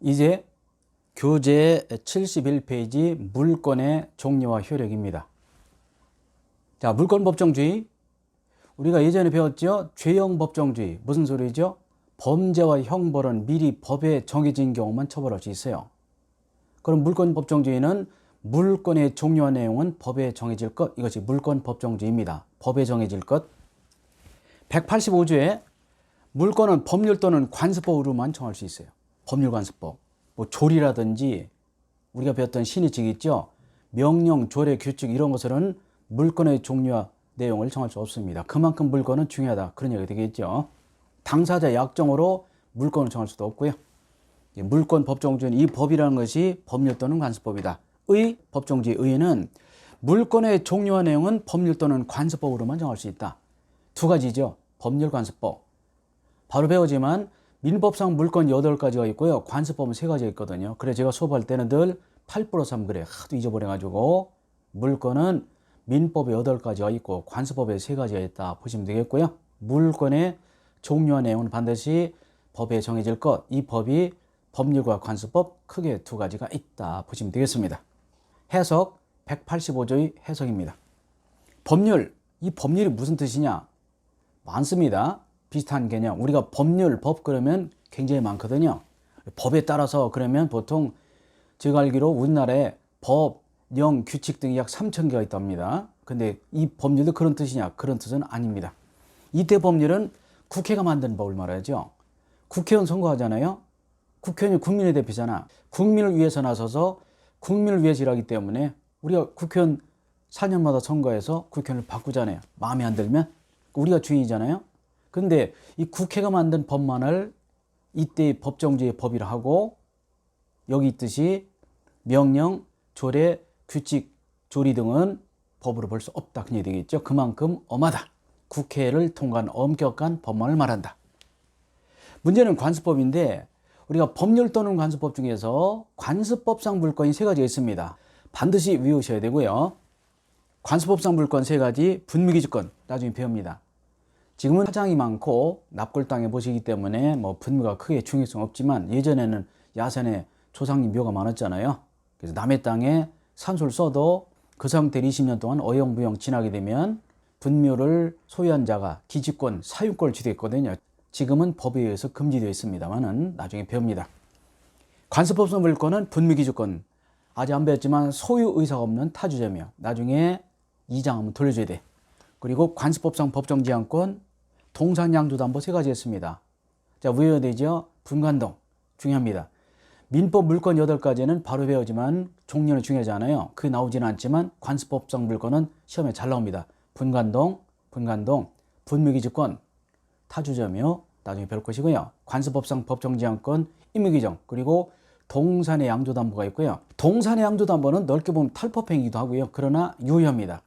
이제 교재 71페이지 물권의 종류와 효력입니다. 자, 물권 법정주의. 우리가 예전에 배웠죠? 죄형 법정주의. 무슨 소리죠? 범죄와 형벌은 미리 법에 정해진 경우만 처벌할 수 있어요. 그럼 물권 법정주의는 물권의 종류와 내용은 법에 정해질 것. 이것이 물권 법정주의입니다. 법에 정해질 것. 185조에 물권은 법률 또는 관습법으로만 정할 수 있어요. 법률 관습법. 뭐 조리라든지 우리가 배웠던 신의칙 있죠. 명령, 조례, 규칙 이런 것들은 물권의 종류와 내용을 정할 수 없습니다. 그만큼 물권은 중요하다. 그런 얘기가 되겠죠. 당사자 약정으로 물권을 정할 수도 없고요. 물권 법정주의는 이 법이라는 것이 법률 또는 관습법이다. 의 법정주의 의는 물권의 종류와 내용은 법률 또는 관습법으로만 정할 수 있다. 두 가지죠. 법률, 관습법. 바로 배우지만 민법상 물권 8가지가 있고요. 관습법은 3가지가 있거든요. 그래서 제가 수업할 때는 늘 8+3 그래. 하도 잊어버려가지고 물권은 민법에 8가지가 있고 관습법에 3가지가 있다 보시면 되겠고요. 물권의 종류와 내용은 반드시 법에 정해질 것. 이 법이 법률과 관습법 크게 2가지가 있다 보시면 되겠습니다. 해석 185조의 해석입니다. 법률, 이 법률이 무슨 뜻이냐? 많습니다. 비슷한 개념. 우리가 법률, 법 그러면 굉장히 많거든요. 법에 따라서 그러면 보통 제가 알기로 우리나라에 법, 령, 규칙 등이 약 3,000개가 있답니다. 근데 이 법률도 그런 뜻이냐? 그런 뜻은 아닙니다. 이때 법률은 국회가 만든 법을 말하죠. 국회의원 선거하잖아요. 국회의원이 국민의 대표잖아. 국민을 위해서 나서서 국민을 위해서 일하기 때문에 우리가 국회의원 4년마다 선거해서 국회의원을 바꾸잖아요. 마음에 안 들면 우리가 주인이잖아요. 근데 이 국회가 만든 법만을 이때 법정주의 법이라 하고 여기 있듯이 명령, 조례, 규칙, 조리 등은 법으로 볼 수 없다. 그냥 되겠죠. 그만큼 엄하다. 국회를 통과한 엄격한 법만을 말한다. 문제는 관습법인데 우리가 법률 또는 관습법 중에서 관습법상 물권이 3가지가 있습니다. 반드시 외우셔야 되고요. 관습법상 물권 3가지, 분무기준권 나중에 배웁니다. 지금은 화장이 많고 납골당해 보시기 때문에 뭐 분묘가 크게 중요성 없지만 예전에는 야산에 조상님 묘가 많았잖아요. 그래서 남의 땅에 산소를 써도 그 상태로 20년 동안 어영부영 지나게 되면 분묘를 소유한 자가 기지권, 사유권을 쥐겠거든요. 지금은 법에 의해서 금지되어 있습니다만은 나중에 배웁니다. 관습법상 물권은 분묘기준권. 아직 안 배웠지만 소유 의사가 없는 타주자며 나중에 2장 한번 돌려줘야 돼. 그리고 관습법상 법정지향권, 동산양도담보 3가지 했습니다. 자, 외워야 되죠? 분간동 중요합니다. 민법 물권 8가지는 바로 배우지만 종류는 중요하지 않아요. 그게 나오지는 않지만 관습법상 물권은 시험에 잘 나옵니다. 분간동, 분묘기준권, 타주자며 나중에 배울 것이고요. 관습법상 법정지향권, 임의규정, 그리고 동산의 양도담보가 있고요. 동산의 양도담보는 넓게 보면 탈법행위이기도 하고요. 그러나 유효합니다.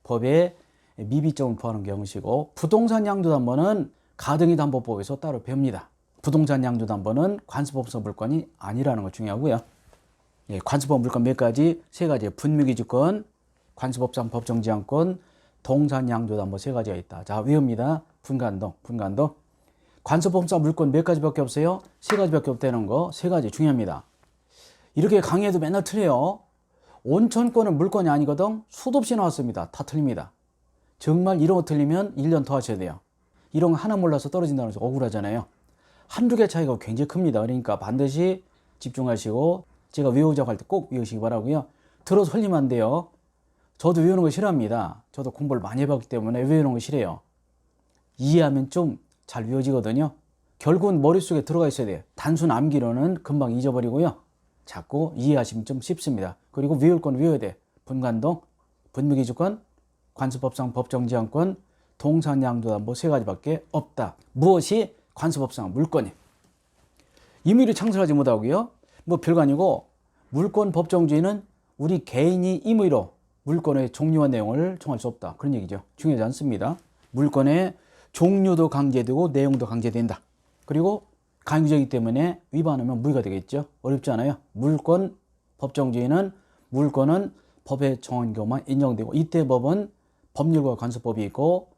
법에 미비점을 포함하는 경우시고 부동산 양도담보는 가등기담보법에서 따로 배웁니다. 부동산 양도담보는 관습법상 물권이 아니라는 거 중요하고요. 예, 관습법 물권 몇 가지? 3가지. 분묘기준권, 관습법상 법정지향권, 동산 양도담보 3가지가 있다. 자, 외웁니다. 분간동. 관습법상 물권 몇 가지밖에 없어요? 3가지밖에 없다는 거. 3가지 중요합니다. 이렇게 강의해도 맨날 틀려요. 온천권은 물권이 아니거든. 수도 없이 나왔습니다. 다 틀립니다. 정말 이런 거 틀리면 1년 더 하셔야 돼요. 이런 거 하나 몰라서 떨어진다는 거 억울하잖아요. 한두 개 차이가 굉장히 큽니다. 그러니까 반드시 집중하시고 제가 외우자고 할 때 꼭 외우시기 바라고요. 들어서 흘리면 안 돼요. 저도 외우는 거 싫어합니다. 저도 공부를 많이 해봤기 때문에 외우는 거 싫어요. 이해하면 좀 잘 외워지거든요. 결국은 머릿속에 들어가 있어야 돼요. 단순 암기로는 금방 잊어버리고요. 자꾸 이해하시면 좀 쉽습니다. 그리고 외울 건 외워야 돼. 분간동, 분묘기준권, 관습법상 법정지향권, 동산양도담보 3가지밖에 없다. 무엇이 관습법상 물권이? 임의로 창설하지 못하고요. 뭐 별거 아니고 물권 법정주의는 우리 개인이 임의로 물권의 종류와 내용을 정할 수 없다. 그런 얘기죠. 중요하지 않습니다. 물권의 종류도 강제되고 내용도 강제된다. 그리고 강요적이기 때문에 위반하면 무효가 되겠죠. 어렵지 않아요. 물권 법정주의는 물권은 법에 정한 경우만 인정되고 이때 법은 법률과 관습법이 있고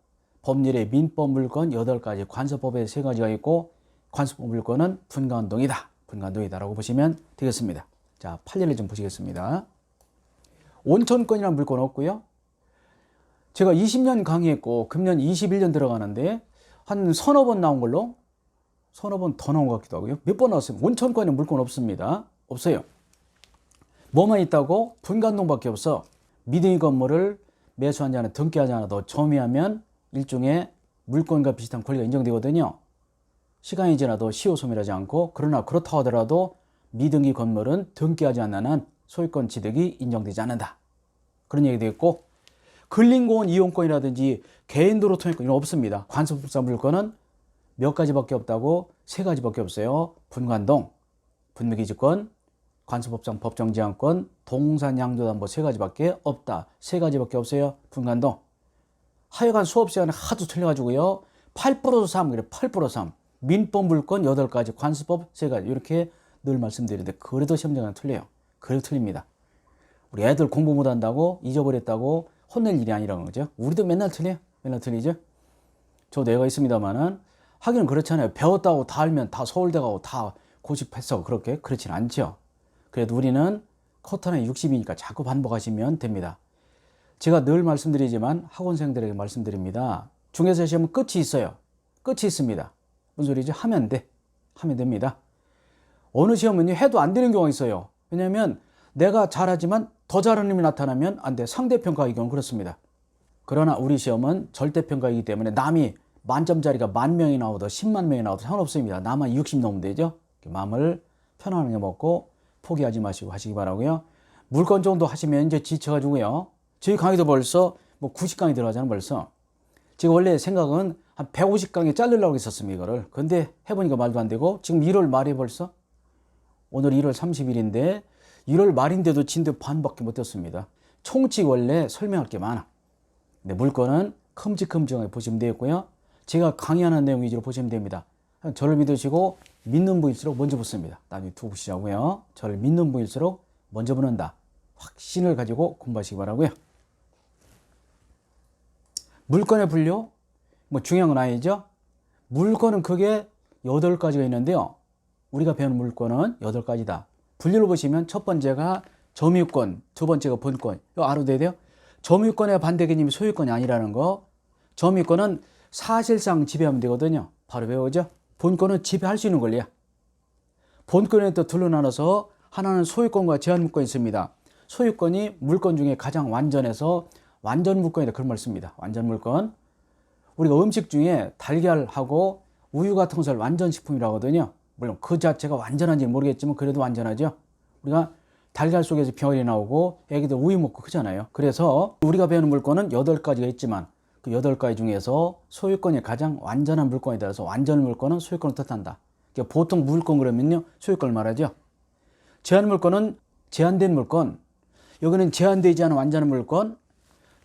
법률에 민법 물권 8가지, 관습법에 3가지가 있고 관습법 물권은 분간동이다. 분간동이다라고 보시면 되겠습니다. 자, 판례를 좀 보시겠습니다. 온천권이라는 물건 없고요. 제가 20년 강의했고 금년 21년 들어가는데 한 서너 번 나온 걸로 서너 번 더 나온 것 같기도 하고요. 몇 번 나왔어요. 온천권에는 물건 없습니다. 없어요. 뭐만 있다고? 분간동밖에 없어. 미등기 건물을 매수한 자나 등기하지 않아도 점유하면 일종의 물권과 비슷한 권리가 인정되거든요. 시간이 지나도 시효소멸하지 않고, 그러나 그렇다고 하더라도 미등기 건물은 등기하지 않는 한 소유권 취득이 인정되지 않는다. 그런 얘기도 있고, 근린공원 이용권이라든지 개인도로 통행권 이런 거 없습니다. 관습법상 물권은 몇 가지밖에 없다고? 세 가지밖에 없어요. 분관동, 분묘기지권, 관습법상 법정지향권, 동산양도담보 세 가지밖에 없다. 세 가지밖에 없어요. 분관동. 하여간 수업 시간에 하도 틀려가지고요. 8+3 그래 8+3 민법 물권 8가지, 관습법 3가지 이렇게 늘 말씀드리는데 그래도 시험장은 틀려요. 그래도 틀립니다. 우리 애들 공부 못한다고 잊어버렸다고 혼낼 일이 아니라는 거죠. 우리도 맨날 틀려요. 맨날 틀리죠. 저도 애가 있습니다만은 하기는 그렇잖아요. 배웠다고 다 알면 다 서울대 가고 다 고집했어. 그렇진 않죠. 그래도 우리는 커터는 60이니까 자꾸 반복하시면 됩니다. 제가 늘 말씀드리지만 학원생들에게 말씀드립니다. 중개사 시험은 끝이 있어요. 끝이 있습니다. 무슨 소리죠? 하면 돼. 하면 됩니다. 어느 시험은요, 해도 안 되는 경우가 있어요. 왜냐하면 내가 잘하지만 더 잘하는 놈이 나타나면 안 돼. 상대평가의 경우는 그렇습니다. 그러나 우리 시험은 절대평가이기 때문에 남이 만점짜리가 10,000명이 나오든 10만 명이 나오든 상관없습니다. 나만 60 넘으면 되죠. 마음을 편안하게 먹고 포기하지 마시고 하시기 바라고요. 물건 정도 하시면 이제 지쳐가지고요. 저희 강의도 벌써 90강이 들어가잖아요. 벌써. 제가 원래 생각은 한 150강에 자르려고 했었습니다. 이거를. 근데 해보니까 말도 안 되고 지금 1월 말에 벌써 오늘 1월 30일인데 1월 말인데도 진도 반밖에 못 됐습니다. 총칙 원래 설명할 게 많아. 근데 물건은 큼직큼직하게 보시면 되겠고요. 제가 강의하는 내용 위주로 보시면 됩니다. 저를 믿으시고 믿는 분일수록 먼저 붙습니다. 나중에 두고 보시자고요. 저를 믿는 분일수록 먼저 붙는다. 확신을 가지고 공부하시기 바라고요. 물건의 분류, 중요한 건 아니죠. 물건은 크게 8가지가 있는데요. 우리가 배우는 물건은 8가지다. 분류를 보시면 첫 번째가 점유권, 두 번째가 본권. 이거 알아둬야 돼요. 점유권의 반대 개념이 소유권이 아니라는 거. 점유권은 사실상 지배하면 되거든요. 바로 배우죠. 본권은 지배할 수 있는 권리야. 본권에 또 둘로 나눠서 하나는 소유권과 제한물권이 있습니다. 소유권이 물건 중에 가장 완전해서 완전 물건이다. 그런 말 씁니다. 완전 물건. 우리가 음식 중에 달걀하고 우유 같은 것을 완전 식품이라고 하거든요. 물론 그 자체가 완전한지는 모르겠지만 그래도 완전하죠. 우리가 달걀 속에서 병아리 나오고 애기들 우유 먹고 크잖아요. 그래서 우리가 배우는 물건은 8가지가 있지만 그 8가지 중에서 소유권이 가장 완전한 물건에 따라서 완전 물건은 소유권을 뜻한다. 그러니까 보통 물건 그러면요 소유권을 말하죠. 제한 물건은 제한된 물건. 여기는 제한되지 않은 완전한 물건.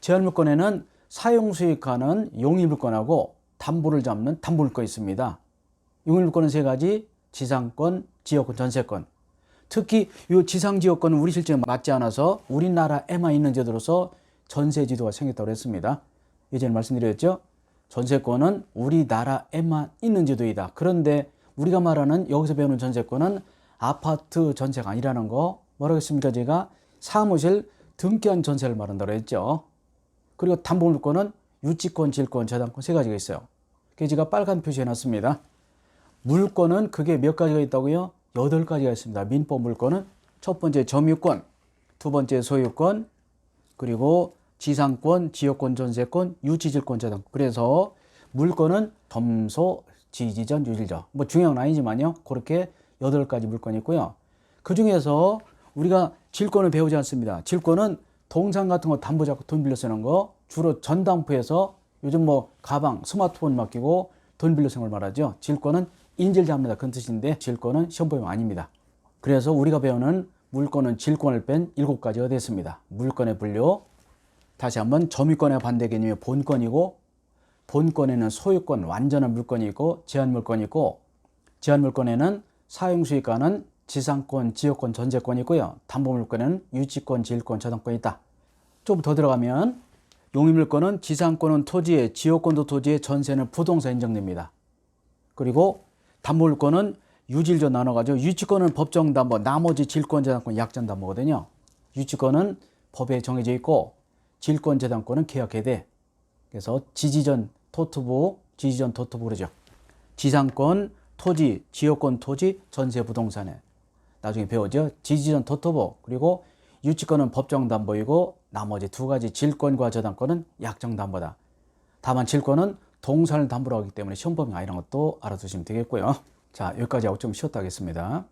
제한 물건에는 사용수익하는 용의물건하고 담보를 잡는 담보물건이 있습니다. 용의물건은 3가지, 지상권, 지역권, 전세권. 특히 이 지상지역권은 우리 실정에 맞지 않아서 우리나라에만 있는 제도로서 전세지도가 생겼다고 했습니다. 예전에 말씀드렸죠. 전세권은 우리나라에만 있는 제도이다. 그런데 우리가 말하는 여기서 배우는 전세권은 아파트 전세가 아니라는 거. 뭐라고 했습니까? 제가 사무실 등기한 전세를 말한다고 했죠. 그리고 담보물건은 유치권, 질권, 저당권 3가지가 있어요. 그래서 제가 빨간 표시해 놨습니다. 물건은 그게 몇 가지가 있다고요? 8가지가 있습니다. 민법 물건은 첫 번째 점유권, 두 번째 소유권, 그리고 지상권, 지역권, 전세권, 유치질권, 저당권. 그래서 물건은 점소, 지지전, 유질전. 중요한 건 아니지만요. 그렇게 8가지 물건이 있고요. 그 중에서 우리가 질권을 배우지 않습니다. 질권은 동산 같은 거 담보 잡고 돈 빌려 쓰는 거, 주로 전담포에서 요즘 가방, 스마트폰 맡기고 돈 빌려 쓰는 걸 말하죠. 질권은 인질 잡는다 그런 뜻인데 질권은 시험 보면 아닙니다. 그래서 우리가 배우는 물건은 질권을 뺀 7가지가 됐습니다. 물건의 분류. 다시 한번 점유권의 반대 개념이 본권이고, 본권에는 소유권, 완전한 물건이 있고 제한 물건이 있고, 제한 물건에는 사용수익가는 지상권, 지역권, 전세권이 있고요. 담보물건에는 유치권, 질권, 저당권이 있다. 좀 더 들어가면 용의물건은 지상권은 토지에, 지역권도 토지에, 전세는 부동산 인정됩니다. 그리고 담보물건은 유질조 나눠가지고 유치권은 법정담보, 나머지 질권재산권 약정담보거든요. 유치권은 법에 정해져 있고 질권재산권은 계약해야 돼. 그래서 지지전 토트부 그러죠. 지상권, 토지, 지역권 토지, 전세 부동산에 나중에 배우죠. 지지전 토트부 그리고 유치권은 법정담보이고 나머지 두 가지 질권과 저당권은 약정담보다. 다만 질권은 동산을 담보로 하기 때문에 시험 범위가 아니라는 것도 알아두시면 되겠고요. 자, 여기까지 하고 좀 쉬었다 하겠습니다.